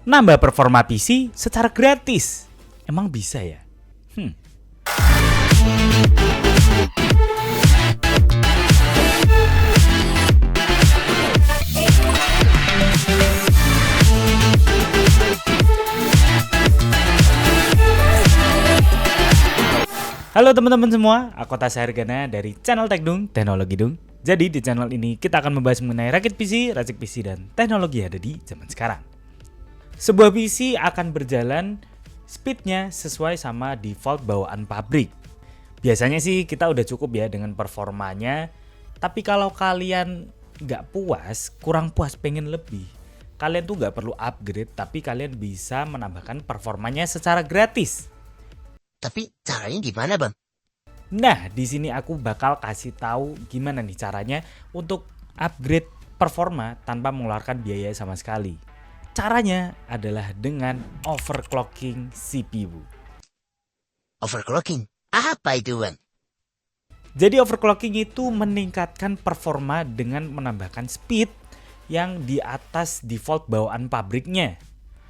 nambah performa PC secara gratis. Emang bisa ya? Halo teman-teman semua, aku Tasya Hargana dari channel Tekdung, Teknologi Dung. Jadi di channel ini kita akan membahas mengenai rakit PC, racik PC, dan teknologi yang ada di zaman sekarang. Sebuah PC akan berjalan speednya sesuai sama default bawaan pabrik. Biasanya sih kita udah cukup ya dengan performanya. Tapi kalau kalian nggak puas, kurang puas, pengen lebih, kalian tuh nggak perlu upgrade, tapi kalian bisa menambahkan performanya secara gratis. Tapi caranya gimana, Bang? Nah, di sini aku bakal kasih tahu gimana nih caranya untuk upgrade performa tanpa mengeluarkan biaya sama sekali. Caranya adalah dengan overclocking CPU. Overclocking? Apa itu, Bang? Jadi overclocking itu meningkatkan performa dengan menambahkan speed yang di atas default bawaan pabriknya.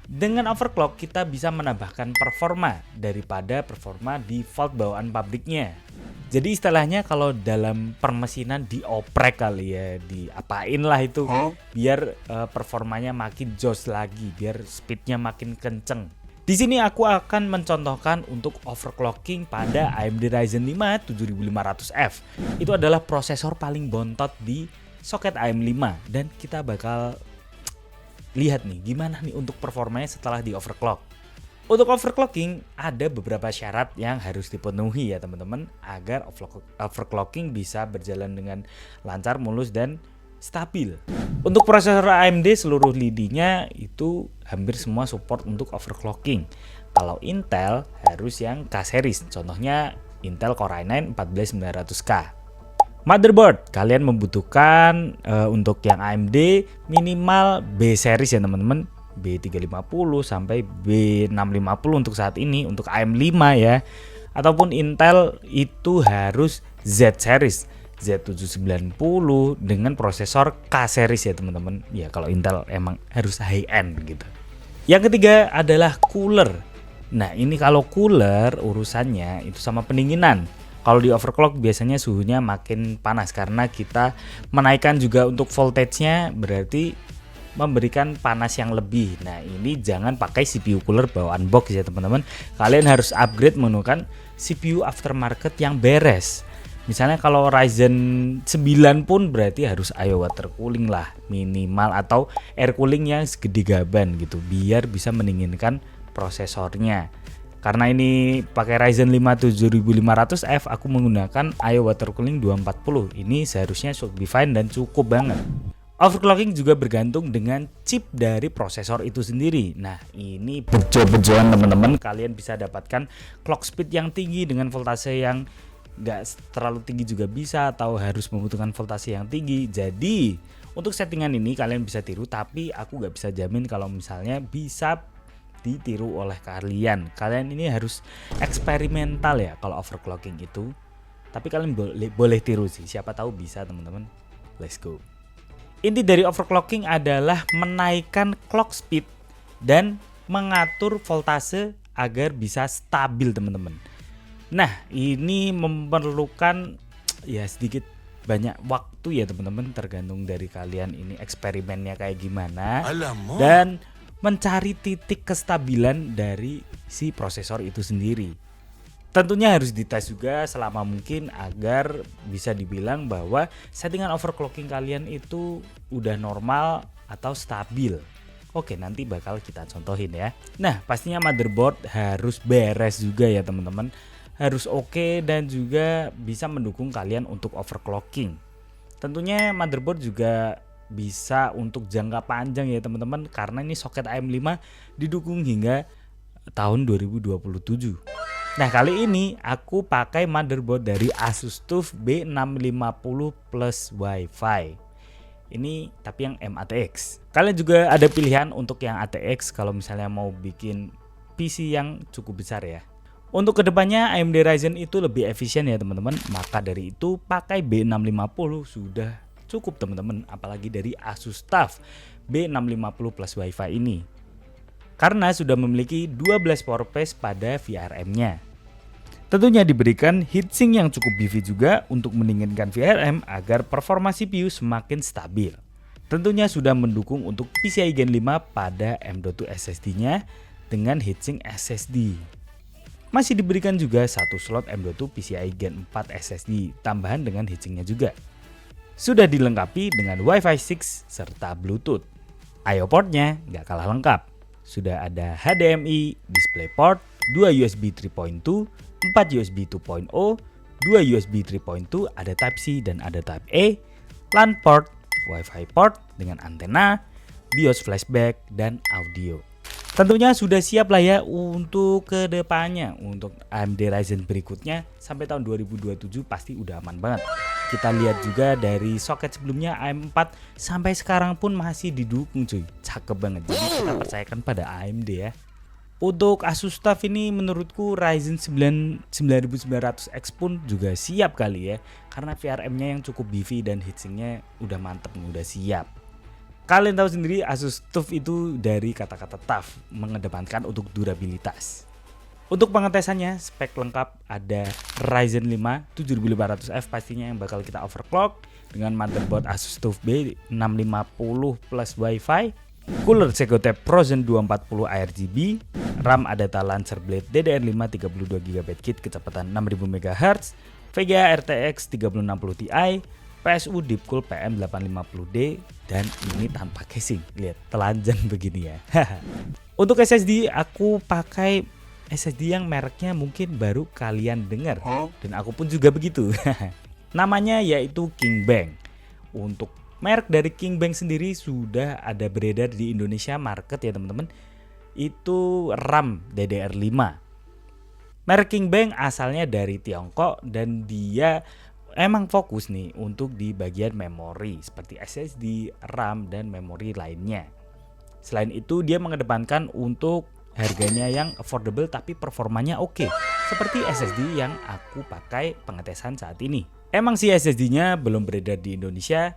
Dengan overclock kita bisa menambahkan performa daripada performa default bawaan pabriknya. Jadi istilahnya kalau dalam permesinan dioprek kali ya, diapain lah itu biar performanya makin jos lagi, biar speednya makin kenceng. Di sini aku akan mencontohkan untuk overclocking pada AMD Ryzen 5 7500F. Itu adalah prosesor paling bontot di soket AM5 dan kita bakal lihat nih gimana nih untuk performanya setelah di overclock. Untuk overclocking ada beberapa syarat yang harus dipenuhi ya teman-teman agar overclocking bisa berjalan dengan lancar, mulus, dan stabil. Untuk prosesor AMD seluruh lidinya itu hampir semua support untuk overclocking. Kalau Intel harus yang K-series, contohnya Intel Core i9 14900K. Motherboard, kalian membutuhkan untuk yang AMD minimal B series ya teman-teman, B350 sampai B650 untuk saat ini untuk AM5 ya. Ataupun Intel itu harus Z series, Z790 dengan prosesor K series ya teman-teman. Ya kalau Intel emang harus high end gitu. Yang ketiga adalah cooler. Nah, ini kalau cooler urusannya itu sama pendinginan. Kalau di overclock biasanya suhunya makin panas karena kita menaikkan juga untuk voltage-nya, berarti memberikan panas yang lebih. Nah, ini jangan pakai CPU cooler bawaan box ya teman-teman. Kalian harus upgrade menggunakan CPU aftermarket yang beres. Misalnya kalau Ryzen 9 pun berarti harus IO water cooling lah minimal, atau air cooling yang segede gaban gitu biar bisa mendinginkan prosesornya. Karena ini pakai Ryzen 5 7500F, aku menggunakan IO water cooling 240. Ini seharusnya should be fine dan cukup banget. Overclocking juga bergantung dengan chip dari prosesor itu sendiri. Nah, ini bejo-bejoan teman-teman. Kalian bisa dapatkan clock speed yang tinggi dengan voltase yang nggak terlalu tinggi juga bisa, atau harus membutuhkan voltase yang tinggi. Jadi untuk settingan ini kalian bisa tiru, tapi aku nggak bisa jamin kalau misalnya bisa ditiru oleh kalian. Kalian ini harus eksperimental ya kalau overclocking itu. Tapi kalian boleh tiru sih, siapa tahu bisa teman-teman. Let's go. Inti dari overclocking adalah menaikkan clock speed dan mengatur voltase agar bisa stabil teman-teman. Nah, ini memerlukan ya sedikit banyak waktu ya teman-teman, tergantung dari kalian ini eksperimennya kayak gimana. Dan mencari titik kestabilan dari si prosesor itu sendiri. Tentunya harus dites juga selama mungkin agar bisa dibilang bahwa settingan overclocking kalian itu udah normal atau stabil. Oke, nanti bakal kita contohin ya. Nah, pastinya motherboard harus beres juga ya teman-teman. Harus oke dan juga bisa mendukung kalian untuk overclocking. Tentunya motherboard juga bisa untuk jangka panjang ya teman-teman, karena ini soket AM5 didukung hingga tahun 2027. Nah, kali ini aku pakai motherboard dari Asus TUF B650 plus Wi-Fi. Ini tapi yang M-ATX. Kalian juga ada pilihan untuk yang ATX kalau misalnya mau bikin PC yang cukup besar ya. Untuk kedepannya AMD Ryzen itu lebih efisien ya teman-teman. Maka dari itu pakai B650 sudah cukup teman-teman, apalagi dari Asus TUF B650 plus Wi-Fi ini. karena sudah memiliki 12 power phase pada VRM-nya. Tentunya diberikan heatsink yang cukup beefy juga untuk mendinginkan VRM agar performa CPU semakin stabil. Tentunya sudah mendukung untuk PCIe Gen 5 pada M.2 SSD-nya dengan heatsink SSD. Masih diberikan juga satu slot M.2 PCIe Gen 4 SSD tambahan dengan heatsinknya juga. Sudah dilengkapi dengan Wi-Fi 6 serta Bluetooth. I/O portnya nggak kalah lengkap. Sudah ada HDMI, DisplayPort, 2 USB 3.2, 4 USB 2.0, 2 USB 3.2, ada Type-C dan ada Type-A, LAN port, Wi-Fi port dengan antena, BIOS flashback, dan audio. Tentunya sudah siap lah ya untuk kedepannya. Untuk AMD Ryzen berikutnya sampai tahun 2027 pasti udah aman banget. Kita lihat juga dari soket sebelumnya AM4 sampai sekarang pun masih didukung cuy. Cakep banget. Jadi kita percayakan pada AMD ya. Untuk Asus TUF ini menurutku Ryzen 9 9900X pun juga siap kali ya. Karena VRM-nya yang cukup beefy dan heatsinknya udah mantep nih, udah siap. Kalian tahu sendiri Asus TUF itu dari kata-kata tough, mengedepankan untuk durabilitas. Untuk pengetesannya spek lengkap ada Ryzen 5 7500F pastinya yang bakal kita overclock dengan motherboard Asus TUF B650 plus Wi-Fi, cooler Segotep Frozen 240 ARGB, RAM Adata Lancer Blade DDR5 32GB kit kecepatan 6000 MHz, VGA RTX 3060 Ti, PSU Deepcool PM850D, dan ini tanpa casing. Lihat telanjang begini ya. Untuk SSD aku pakai SSD yang mereknya mungkin baru kalian dengar dan aku pun juga begitu. Namanya yaitu KingBank. Untuk merek dari KingBank sendiri sudah ada beredar di Indonesia market ya teman-teman. Itu RAM DDR5. Merek KingBank asalnya dari Tiongkok dan dia emang fokus nih untuk di bagian memori seperti SSD, RAM, dan memori lainnya. Selain itu dia mengedepankan untuk harganya yang affordable tapi performanya oke, seperti SSD yang aku pakai pengetesan saat ini. Emang sih SSD-nya belum beredar di Indonesia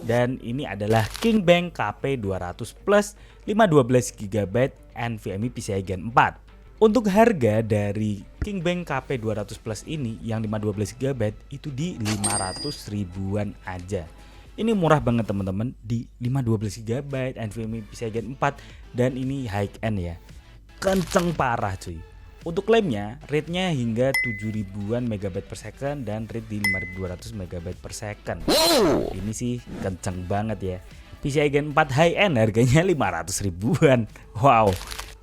dan ini adalah KingBank KP200 Plus 512GB NVMe PCIe Gen 4. Untuk harga dari KingBank KP200 Plus ini yang 512GB itu di 500 ribuan aja. Ini murah banget teman-teman, di 512GB NVMe PCIe Gen 4 dan ini high end ya. Kenceng parah cuy. Untuk klaimnya, rate-nya hingga 7000-an MB per second dan rate di 5200 MB per second. Ini sih kenceng banget ya. PCIe Gen 4 high end harganya 500 ribuan. Wow.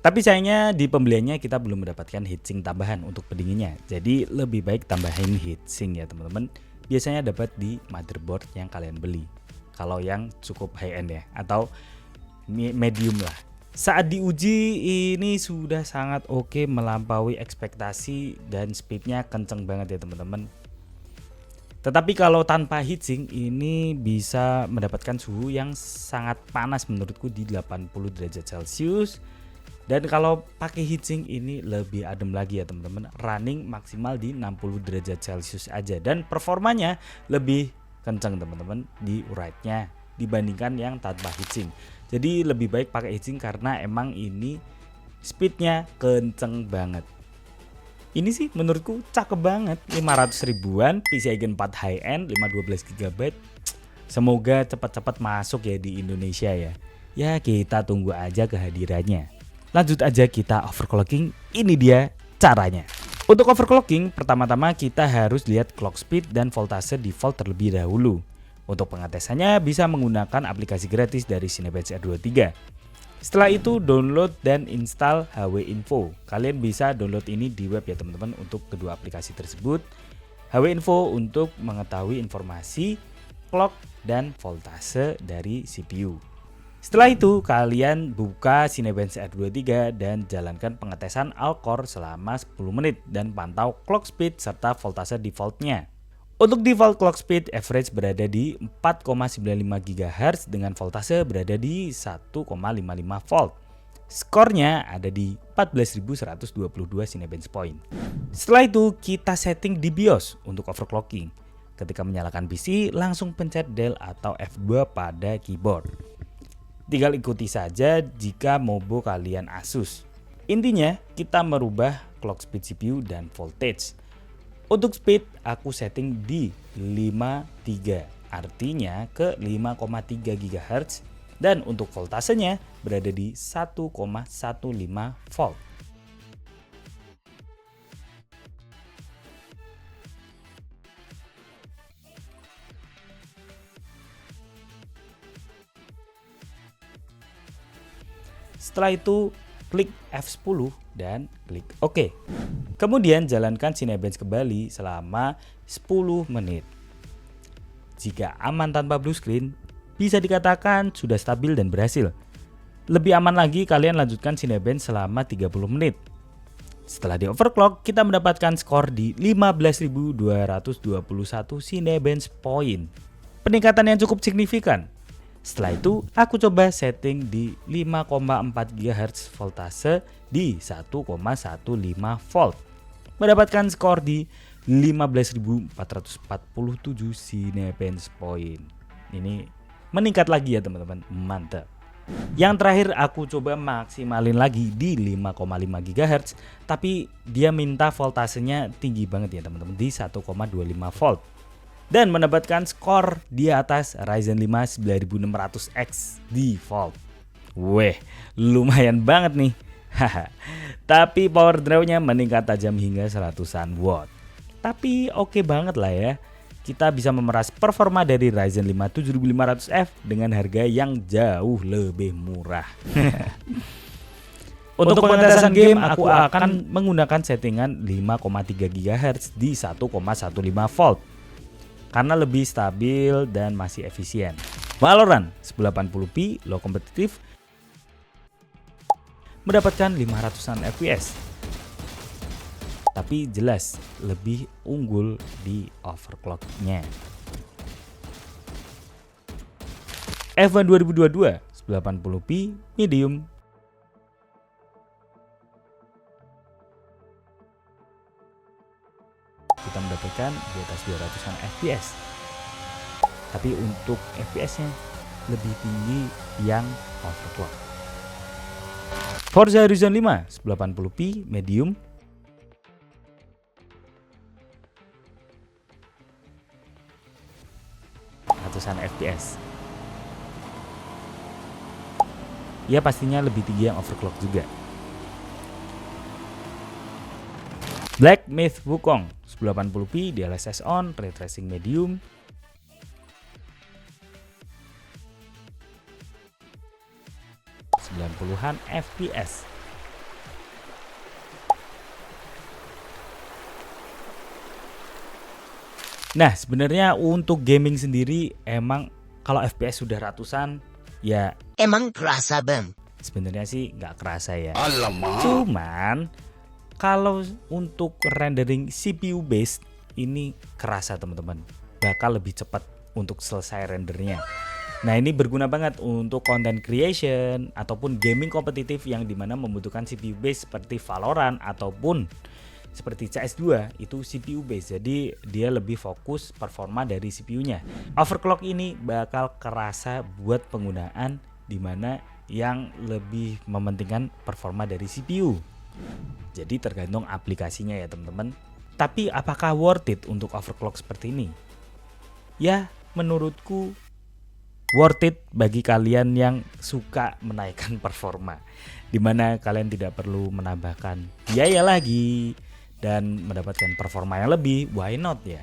Tapi sayangnya di pembeliannya kita belum mendapatkan heatsink tambahan untuk pendinginnya. Jadi lebih baik tambahin heatsink ya teman-teman. Biasanya dapat di motherboard yang kalian beli. Kalau yang cukup high end ya, atau medium lah. Saat diuji ini sudah sangat oke, melampaui ekspektasi dan speednya kenceng banget ya teman-teman. Tetapi kalau tanpa heatsink ini bisa mendapatkan suhu yang sangat panas menurutku di 80 derajat Celcius. Dan kalau pakai heatsink ini lebih adem lagi ya teman-teman. Running maksimal di 60 derajat Celcius aja dan performanya lebih kenceng teman-teman di write-nya dibandingkan yang tanpa heatsink. Jadi lebih baik pakai heatsink karena emang ini speednya kenceng banget. Ini sih menurutku cakep banget, 500 ribuan, PCIe Gen 4 high end, 512GB. Semoga cepat-cepat masuk ya di Indonesia ya. Ya kita tunggu aja kehadirannya. Lanjut aja kita overclocking, ini dia caranya. Untuk overclocking pertama-tama kita harus lihat clock speed dan voltase default terlebih dahulu. Untuk pengetesannya bisa menggunakan aplikasi gratis dari Cinebench R23. Setelah itu download dan install HW Info. Kalian bisa download ini di web ya teman-teman untuk kedua aplikasi tersebut. HW Info untuk mengetahui informasi clock dan voltase dari CPU. Setelah itu kalian buka Cinebench R23 dan jalankan pengetesan Alcore selama 10 menit dan pantau clock speed serta voltase defaultnya. Untuk default clock speed average berada di 4,95 GHz dengan voltase berada di 1,55 volt. Skornya ada di 14.122 Cinebench point. Setelah itu kita setting di BIOS untuk overclocking. Ketika menyalakan PC langsung pencet Del atau F2 pada keyboard. Tinggal ikuti saja jika mobo kalian Asus. Intinya kita merubah clock speed CPU dan voltage. Untuk speed aku setting di 53, artinya ke 5,3 GHz, dan untuk voltasenya berada di 1,15 volt. Setelah itu klik F10 dan klik OK. Kemudian jalankan Cinebench kembali selama 10 menit. Jika aman tanpa blue screen, bisa dikatakan sudah stabil dan berhasil. Lebih aman lagi kalian lanjutkan Cinebench selama 30 menit. Setelah di overclock, kita mendapatkan skor di 15.221 Cinebench point. Peningkatan yang cukup signifikan. Setelah itu, aku coba setting di 5,4 GHz voltase di 1,15 volt. Mendapatkan skor di 15.447 Cinebench point. Ini meningkat lagi ya teman-teman, mantap. Yang terakhir aku coba maksimalin lagi di 5,5 GHz, tapi dia minta voltasenya tinggi banget ya teman-teman, di 1,25 volt. Dan mendapatkan skor di atas Ryzen 5 9600X default. Weh, lumayan banget nih. Tapi power draw-nya meningkat tajam hingga 100-an watt. Tapi oke banget lah ya. Kita bisa memeras performa dari Ryzen 5 7500F dengan harga yang jauh lebih murah. Untuk pengetesan game aku akan menggunakan settingan 5,3 GHz di 1,15 volt. Karena lebih stabil dan masih efisien. Valorant 1080p low kompetitif mendapatkan 500-an FPS. Tapi jelas lebih unggul di overclocknya. F1 2022 1080p medium. Kita mendapatkan di atas 200-an FPS. Tapi untuk FPS-nya lebih tinggi yang overclock. Forza Horizon 5 1080p medium. Ratusan FPS. Ya pastinya lebih tinggi yang overclock juga. Black Myth Wukong 1080p DLSS on, ray tracing medium. an FPS. Nah sebenarnya untuk gaming sendiri emang kalau FPS sudah ratusan ya Emang kerasa bang? sebenarnya sih nggak kerasa ya. Alamak. Cuman kalau untuk rendering CPU based ini kerasa teman-teman, bakal lebih cepat untuk selesai rendernya. Nah ini berguna banget untuk content creation ataupun gaming kompetitif yang dimana membutuhkan CPU based seperti Valorant ataupun seperti CS2 itu CPU based, jadi dia lebih fokus performa dari CPU-nya. Overclock ini bakal kerasa buat penggunaan dimana yang lebih mementingkan performa dari CPU. Jadi tergantung aplikasinya ya teman-teman. Tapi apakah worth it untuk overclock seperti ini? Ya menurutku worth it bagi kalian yang suka menaikkan performa, dimana kalian tidak perlu menambahkan biaya lagi dan mendapatkan performa yang lebih. Why not ya?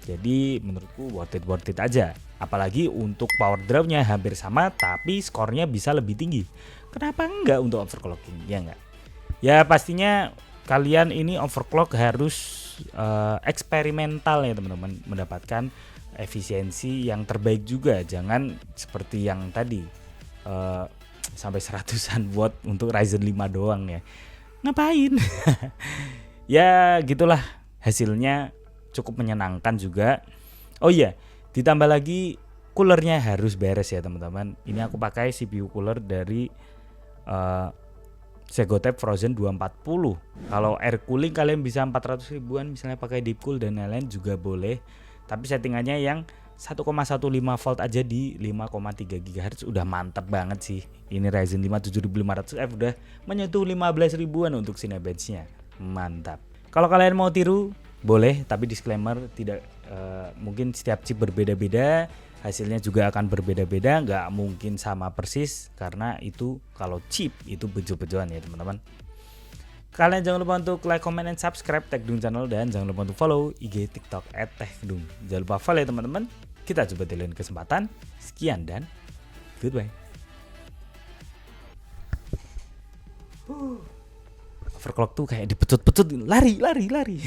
Jadi menurutku worth it aja. Apalagi untuk power draw-nya hampir sama tapi skornya bisa lebih tinggi. Kenapa enggak untuk overclocking? Ya enggak? Ya pastinya kalian ini overclock harus eksperimental ya teman-teman, mendapatkan efisiensi yang terbaik juga. Jangan seperti yang tadi sampai 100-an watt untuk Ryzen 5 doang ya. Ngapain? Ya gitulah, hasilnya cukup menyenangkan juga. Oh iya, ditambah lagi coolernya harus beres ya teman-teman. Ini aku pakai CPU cooler dari Segotep Frozen 240. Kalau air cooling kalian bisa 400 ribuan, misalnya pakai Deepcool dan lain-lain juga boleh. Tapi settingannya yang 1,15 volt aja di 5,3 GHz udah mantap banget sih. Ini Ryzen 5 7500F udah menyentuh 15 ribuan untuk Cinebench-nya. Mantap. Kalau kalian mau tiru boleh, tapi disclaimer tidak mungkin setiap chip berbeda-beda, hasilnya juga akan berbeda-beda, nggak mungkin sama persis karena itu kalau chip itu bejo-bejoan ya teman-teman. Kalian jangan lupa untuk like, comment, and subscribe Tekdung Channel, dan jangan lupa untuk follow IG TikTok @tekdung. Jangan lupa follow ya teman-teman. Kita coba di lain kesempatan. Sekian dan goodbye. Overclock tuh kayak dipecut-pecut, lari.